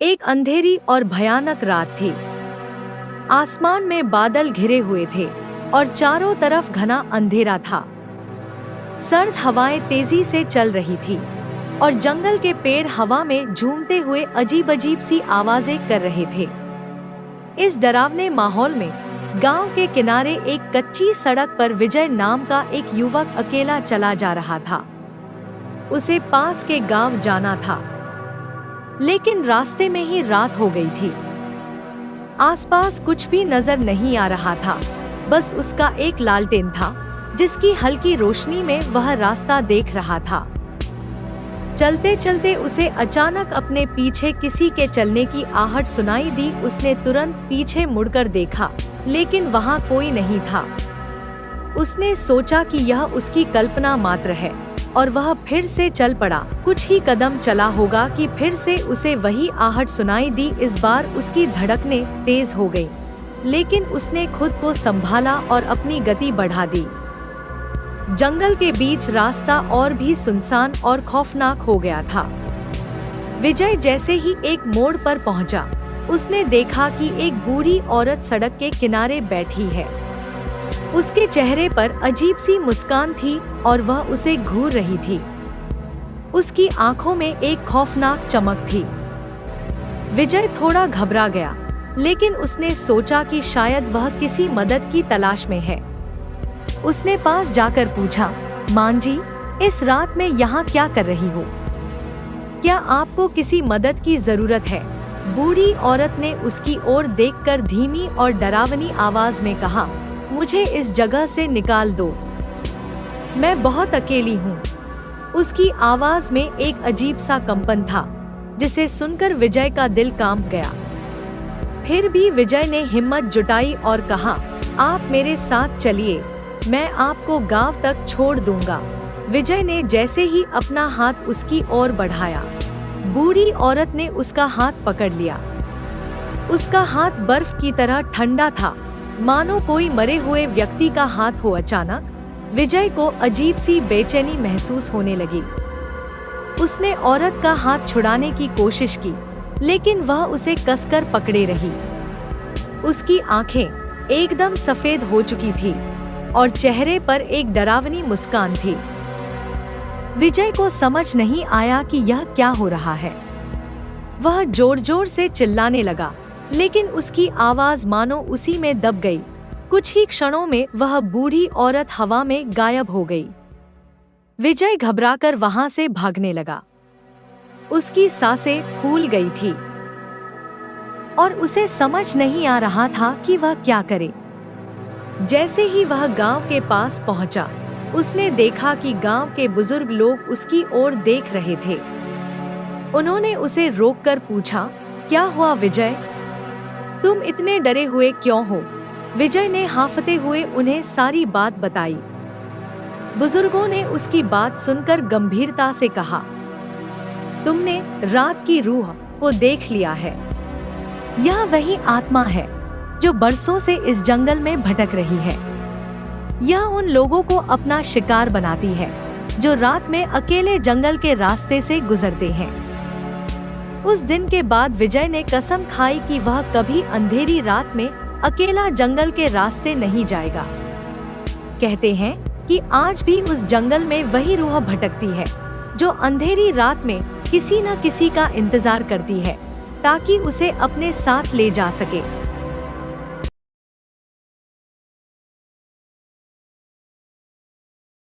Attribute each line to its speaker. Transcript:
Speaker 1: एक अंधेरी और भयानक रात थी। आसमान में बादल घिरे हुए थे और चारों तरफ घना अंधेरा था। सर्द हवाएं तेजी से चल रही थी और जंगल के पेड़ हवा में झूमते हुए अजीब अजीब सी आवाजें कर रहे थे। इस डरावने माहौल में गांव के किनारे एक कच्ची सड़क पर विजय नाम का एक युवक अकेला चला जा रहा था। उसे पास के गांव जाना था, लेकिन रास्ते में ही रात हो गई थी। आसपास कुछ भी नजर नहीं आ रहा था, बस उसका एक लालटेन था जिसकी हल्की रोशनी में वह रास्ता देख रहा था। चलते चलते उसे अचानक अपने पीछे किसी के चलने की आहट सुनाई दी। उसने तुरंत पीछे मुड़कर देखा, लेकिन वहां कोई नहीं था। उसने सोचा कि यह उसकी कल्पना मात्र है और वह फिर से चल पड़ा। कुछ ही कदम चला होगा कि फिर से उसे वही आहट सुनाई दी। इस बार उसकी धड़कनें तेज हो गई, लेकिन उसने खुद को संभाला और अपनी गति बढ़ा दी। जंगल के बीच रास्ता और भी सुनसान और खौफनाक हो गया था। विजय जैसे ही एक मोड़ पर पहुंचा, उसने देखा कि एक बूढ़ी औरत सड़क के किनारे बैठी है। उसके चेहरे पर अजीब सी मुस्कान थी और वह उसे घूर रही थी। उसकी आंखों में एक खौफनाक चमक थी। विजय थोड़ा घबरा गया, लेकिन उसने सोचा कि शायद वह किसी मदद की तलाश में है। उसने पास जाकर पूछा, मां जी, इस रात में यहाँ क्या कर रही हो? क्या आपको किसी मदद की जरूरत है? बूढ़ी औरत ने उसकी ओर देखकर धीमी और डरावनी आवाज में कहा, मुझे इस जगह से निकाल दो, मैं बहुत अकेली हूँ। उसकी आवाज में एक अजीब सा कंपन था, जिसे सुनकर विजय का दिल कांप गया। फिर भी विजय ने हिम्मत जुटाई और कहा, आप मेरे साथ चलिए, मैं आपको गांव तक छोड़ दूंगा। विजय ने जैसे ही अपना हाथ उसकी ओर बढ़ाया, बूढ़ी औरत ने उसका हाथ पकड़ लिया। उसका हाथ बर्फ की तरह ठंडा था, मानो कोई मरे हुए व्यक्ति का हाथ हो। अचानक विजय को अजीब सी बेचैनी महसूस होने लगी। उसने औरत का हाथ छुड़ाने की कोशिश की, लेकिन वह उसे कसकर पकड़े रही। उसकी आंखें एकदम सफेद हो चुकी थी और चेहरे पर एक डरावनी मुस्कान थी। विजय को समझ नहीं आया कि यह क्या हो रहा है। वह जोर जोर से चिल्लाने लगा, लेकिन उसकी आवाज मानो उसी में दब गई। कुछ ही क्षणों में वह बूढ़ी औरत हवा में गायब हो गई। विजय घबराकर वहां से भागने लगा। उसकी सांसें फूल गई थी और उसे समझ नहीं आ रहा था कि वह क्या करे। जैसे ही वह गांव के पास पहुंचा, उसने देखा कि गांव के बुजुर्ग लोग उसकी ओर देख रहे थे। उन्होंने उसे रोककर पूछा, क्या हुआ विजय? तुम इतने डरे हुए क्यों हो? विजय ने हांफते हुए उन्हें सारी बात बताई। बुजुर्गों ने उसकी बात सुनकर गंभीरता से कहा, तुमने रात की रूह को देख लिया है। यह वही आत्मा है जो बरसों से इस जंगल में भटक रही है। यह उन लोगों को अपना शिकार बनाती है जो रात में अकेले जंगल के रास्ते से गुजरते हैं। उस दिन के बाद विजय ने कसम खाई कि वह कभी अंधेरी रात में अकेला जंगल के रास्ते नहीं जाएगा। कहते हैं कि आज भी उस जंगल में वही रूह भटकती है जो अंधेरी रात में किसी न किसी का इंतजार करती है, ताकि उसे अपने साथ ले जा सके।